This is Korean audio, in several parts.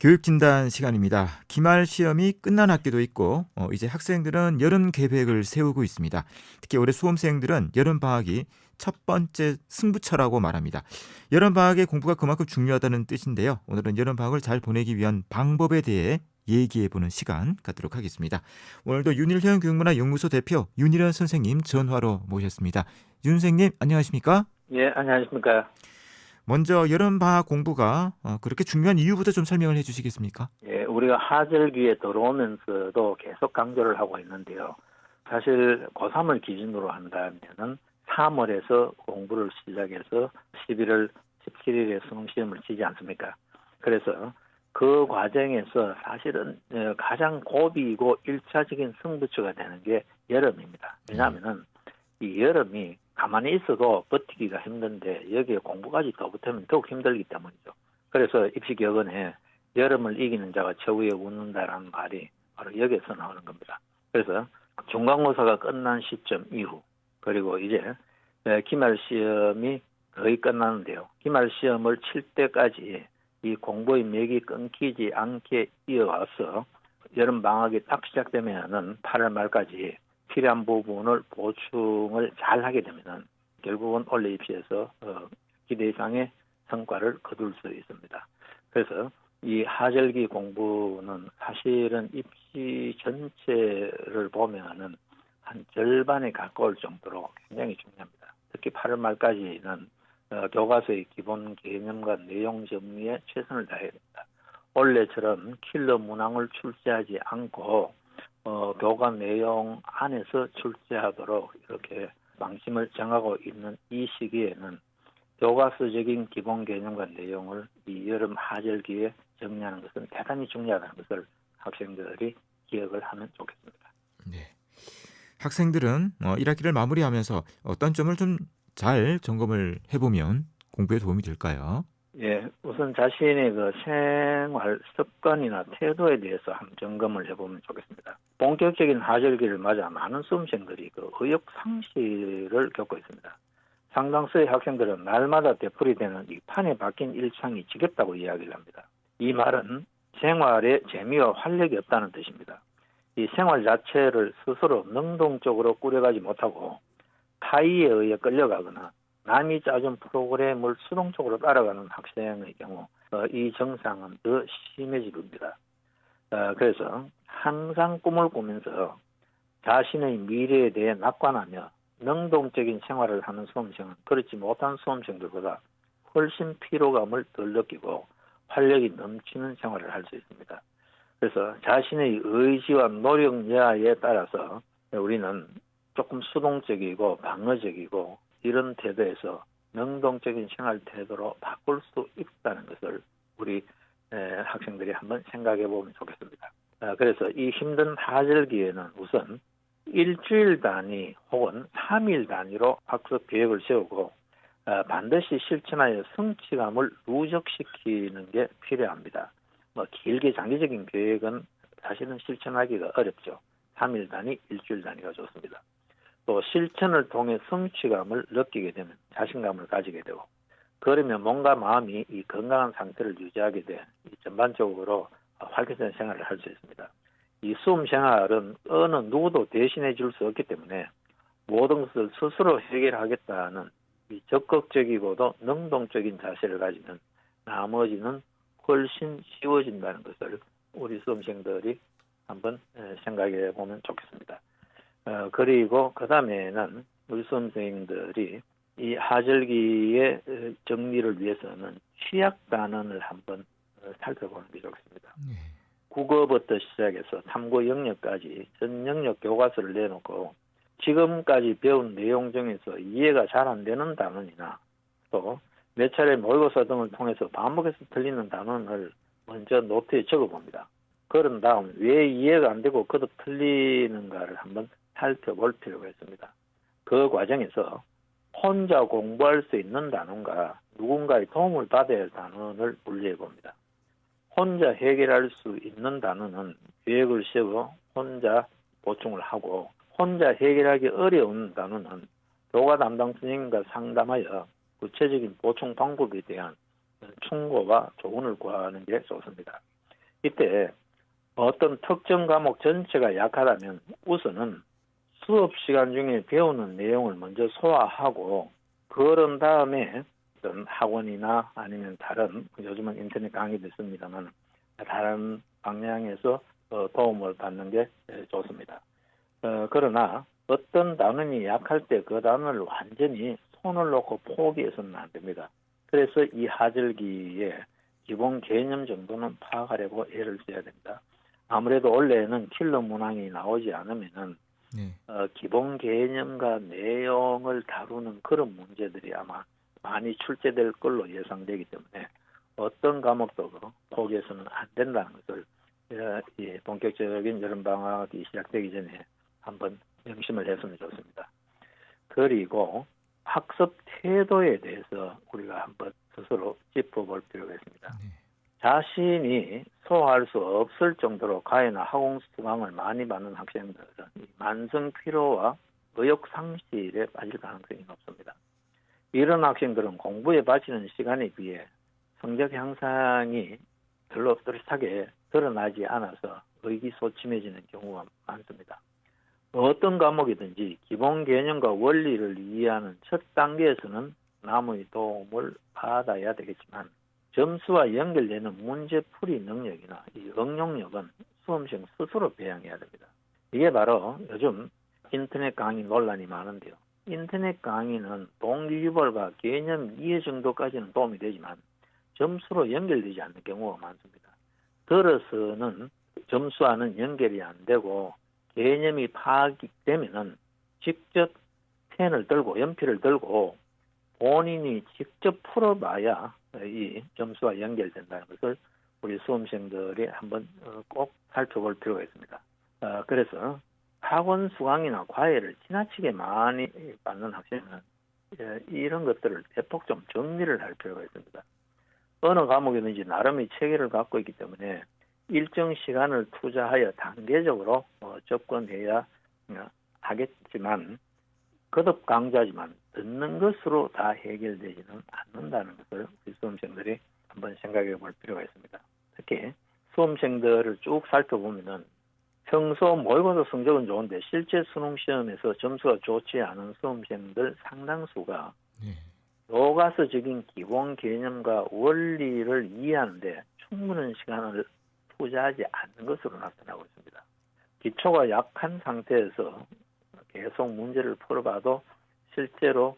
교육진단 시간입니다. 기말 시험이 끝난 학교도 있고 이제 학생들은 여름 계획을 세우고 있습니다. 특히 올해 수험생들은 여름 방학이 첫 번째 승부처라고 말합니다. 여름 방학의 공부가 그만큼 중요하다는 뜻인데요. 오늘은 여름 방학을 잘 보내기 위한 방법에 대해 얘기해보는 시간 갖도록 하겠습니다. 오늘도 윤일현 교육문화연구소 대표 윤일현 선생님 전화로 모셨습니다. 윤 선생님 안녕하십니까? 예, 안녕하십니까. 먼저 여름 방학 공부가 그렇게 중요한 이유부터 좀 설명을 해주시겠습니까? 예, 우리가 하절기에 들어오면서도 계속 강조를 하고 있는데요. 사실 고3을 기준으로 한다면은 3월에서 공부를 시작해서 11월 17일에 수능시험을 치지 않습니까? 그래서 그 과정에서 사실은 가장 고비이고 1차적인 승부처가 되는 게 여름입니다. 왜냐하면은 이 여름이 가만히 있어도 버티기가 힘든데 여기에 공부까지 더 붙으면 더욱 힘들기 때문이죠. 그래서 입시격언에 여름을 이기는 자가 저위에 웃는다라는 말이 바로 여기에서 나오는 겁니다. 그래서 중간고사가 끝난 시점 이후 그리고 이제 기말 시험이 거의 끝나는데요. 기말 시험을 칠 때까지 이 공부의 맥이 끊기지 않게 이어와서 여름 방학이 딱 시작되면은 8월 말까지 필요한 부분을 보충을 잘 하게 되면은 결국은 올해 입시에서 기대 이상의 성과를 거둘 수 있습니다. 그래서 이 하절기 공부는 사실은 입시 전체를 보면은 한 절반에 가까울 정도로 굉장히 중요합니다. 특히 8월 말까지는 교과서의 기본 개념과 내용 정리에 최선을 다해야 됩니다. 원래처럼 킬러 문항을 출제하지 않고 교과 내용 안에서 출제하도록 이렇게 방침을 정하고 있는 이 시기에는 교과서적인 기본 개념과 내용을 이 여름 하절기에 정리하는 것은 대단히 중요하다는 것을 학생들이 기억을 하면 좋겠습니다. 네. 학생들은 1학기를 마무리하면서 어떤 점을 좀 잘 점검을 해보면 공부에 도움이 될까요? 예, 우선 자신의 그 생활 습관이나 태도에 대해서 한번 점검을 해보면 좋겠습니다. 본격적인 하절기를 맞아 많은 수험생들이 그 의욕 상실을 겪고 있습니다. 상당수의 학생들은 날마다 되풀이되는 이 판에 박힌 일상이 지겹다고 이야기를 합니다. 이 말은 생활에 재미와 활력이 없다는 뜻입니다. 이 생활 자체를 스스로 능동적으로 꾸려가지 못하고 타의에 의해 끌려가거나 남이 짜준 프로그램을 수동적으로 따라가는 학생의 경우 이 증상은 더 심해집니다. 그래서 항상 꿈을 꾸면서 자신의 미래에 대해 낙관하며 능동적인 생활을 하는 수험생은 그렇지 못한 수험생들보다 훨씬 피로감을 덜 느끼고 활력이 넘치는 생활을 할 수 있습니다. 그래서 자신의 의지와 노력 여하에 따라서 우리는 조금 수동적이고 방어적이고 이런 태도에서 능동적인 생활 태도로 바꿀 수 있다는 것을 우리 학생들이 한번 생각해 보면 좋겠습니다. 그래서 이 힘든 하절기에는 우선 일주일 단위 혹은 3일 단위로 학습 계획을 세우고 반드시 실천하여 성취감을 누적시키는 게 필요합니다. 길게 장기적인 계획은 사실은 실천하기가 어렵죠. 3일 단위, 일주일 단위가 좋습니다. 또 실천을 통해 성취감을 느끼게 되면 자신감을 가지게 되고 그러면 몸과 마음이 이 건강한 상태를 유지하게 돼 전반적으로 활기찬 생활을 할 수 있습니다. 이 수험 생활은 어느 누구도 대신해 줄 수 없기 때문에 모든 것을 스스로 해결하겠다는 이 적극적이고도 능동적인 자세를 가지면 나머지는 훨씬 쉬워진다는 것을 우리 수험생들이 한번 생각해 보면 좋겠습니다. 그리고 그 다음에는 우리 수험생들이 이 하절기의 정리를 위해서는 취약 단원을 한번 살펴보는 게 좋겠습니다. 네. 국어부터 시작해서 탐구 영역까지 전 영역 교과서를 내놓고 지금까지 배운 내용 중에서 이해가 잘 안 되는 단원이나 또 몇 차례 모의고사 등을 통해서 반복해서 틀리는 단원을 먼저 노트에 적어봅니다. 그런 다음 왜 이해가 안 되고 거듭 틀리는가를 한번 살펴볼 필요가 있습니다. 그 과정에서 혼자 공부할 수 있는 단원과 누군가의 도움을 받아야 할 단원을 분리해 봅니다. 혼자 해결할 수 있는 단원은 계획을 세워 혼자 보충을 하고 혼자 해결하기 어려운 단원은 교과 담당 선생님과 상담하여 구체적인 보충 방법에 대한 충고와 조언을 구하는 게 좋습니다. 이때 어떤 특정 과목 전체가 약하다면 우선은 수업 시간 중에 배우는 내용을 먼저 소화하고 그런 다음에 어떤 학원이나 아니면 다른 요즘은 인터넷 강의도 있습니다만 다른 방향에서 도움을 받는 게 좋습니다. 그러나 어떤 단원이 약할 때 그 단원을 완전히 손을 놓고 포기해서는 안 됩니다. 그래서 이 하절기에 기본 개념 정도는 파악하려고 애를 써야 됩니다. 아무래도 원래는 킬러 문항이 나오지 않으면은 네. 기본 개념과 내용을 다루는 그런 문제들이 아마 많이 출제될 걸로 예상되기 때문에 어떤 과목도 포기해서는 안 된다는 것을 이 본격적인 여름방학이 시작되기 전에 한번 명심을 했으면 좋습니다. 그리고 학습 태도에 대해서 우리가 한번 스스로 짚어볼 필요가 있습니다. 네. 자신이 소화할 수 없을 정도로 과외나 학원 수강을 많이 받는 학생들은 만성 피로와 의욕 상실에 빠질 가능성이 높습니다. 이런 학생들은 공부에 바치는 시간에 비해 성적 향상이 별로 뚜렷하게 드러나지 않아서 의기소침해지는 경우가 많습니다. 어떤 과목이든지 기본 개념과 원리를 이해하는 첫 단계에서는 남의 도움을 받아야 되겠지만 점수와 연결되는 문제풀이 능력이나 이 응용력은 수험생 스스로 배양해야 됩니다. 이게 바로 요즘 인터넷 강의 논란이 많은데요. 인터넷 강의는 동기유발과 개념 이해 정도까지는 도움이 되지만 점수로 연결되지 않는 경우가 많습니다. 들어서는 점수와는 연결이 안 되고 개념이 파악이 되면은 직접 펜을 들고 연필을 들고 본인이 직접 풀어봐야 이 점수와 연결된다는 것을 우리 수험생들이 한번 꼭 살펴볼 필요가 있습니다. 그래서 학원 수강이나 과외를 지나치게 많이 받는 학생은 이런 것들을 대폭 좀 정리를 할 필요가 있습니다. 어느 과목이든지 나름의 체계를 갖고 있기 때문에 일정 시간을 투자하여 단계적으로 접근해야 하겠지만 거듭 강조하지만 듣는 것으로 다 해결되지는 않는다는 것을 우리 수험생들이 한번 생각해 볼 필요가 있습니다. 특히 수험생들을 쭉 살펴보면은 평소 모의고사 성적은 좋은데 실제 수능 시험에서 점수가 좋지 않은 수험생들 상당수가 네. 교과서적인 기본 개념과 원리를 이해하는데 충분한 시간을 투자하지 않는 것으로 나타나고 있습니다. 기초가 약한 상태에서 계속 문제를 풀어봐도 실제로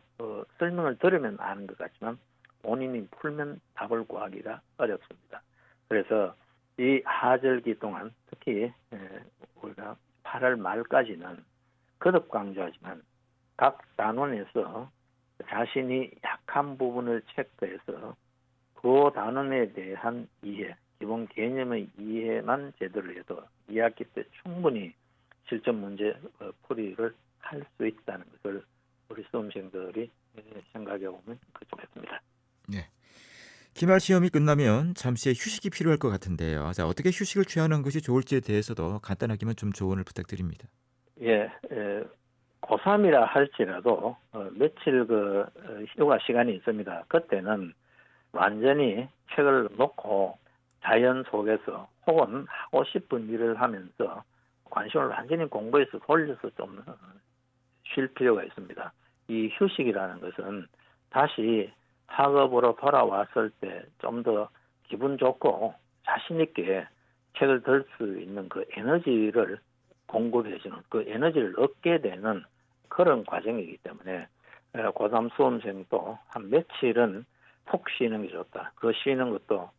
설명을 들으면 아는 것 같지만 본인이 풀면 답을 구하기가 어렵습니다. 그래서 이 하절기 동안 특히 우리가 8월 말까지는 거듭 강조하지만 각 단원에서 자신이 약한 부분을 체크해서 그 단원에 대한 이해, 기본 개념의 이해만 제대로 해도 2학기 때 충분히 실전 문제 풀이를 할 수 있다는 것을 우리 수험생들이 생각해 보면 좋겠습니다. 네. 기말 시험이 끝나면 잠시의 휴식이 필요할 것 같은데요. 자, 어떻게 휴식을 취하는 것이 좋을지에 대해서도 간단하게만 좀 조언을 부탁드립니다. 예, 고3이라 할지라도 며칠 휴가 시간이 있습니다. 그때는 완전히 책을 놓고 자연 속에서 혹은 하고 싶은 일을 하면서 관심을 완전히 공부해서 돌려서 좀 쉴 필요가 있습니다. 이 휴식이라는 것은 다시 학업으로 돌아왔을 때 좀 더 기분 좋고 자신 있게 책을 들 수 있는 그 에너지를 공급해주는 그 에너지를 얻게 되는 그런 과정이기 때문에 고3 수험생도 한 며칠은 푹 쉬는 게 좋다. 그 쉬는 것도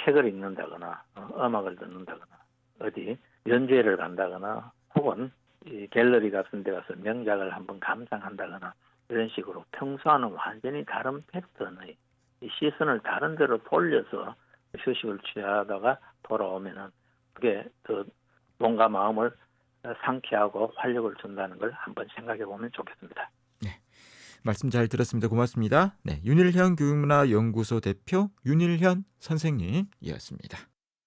책을 읽는다거나 음악을 듣는다거나 어디 연주회를 간다거나 혹은 이 갤러리 같은 데 가서 명작을 한번 감상한다거나 이런 식으로 평소와는 완전히 다른 패턴의 이 시선을 다른 데로 돌려서 휴식을 취하다가 돌아오면은 그게 더 몸과 마음을 상쾌하고 활력을 준다는 걸 한번 생각해 보면 좋겠습니다. 네. 말씀 잘 들었습니다. 고맙습니다. 네, 윤일현 교육문화연구소 대표 윤일현 선생님이었습니다.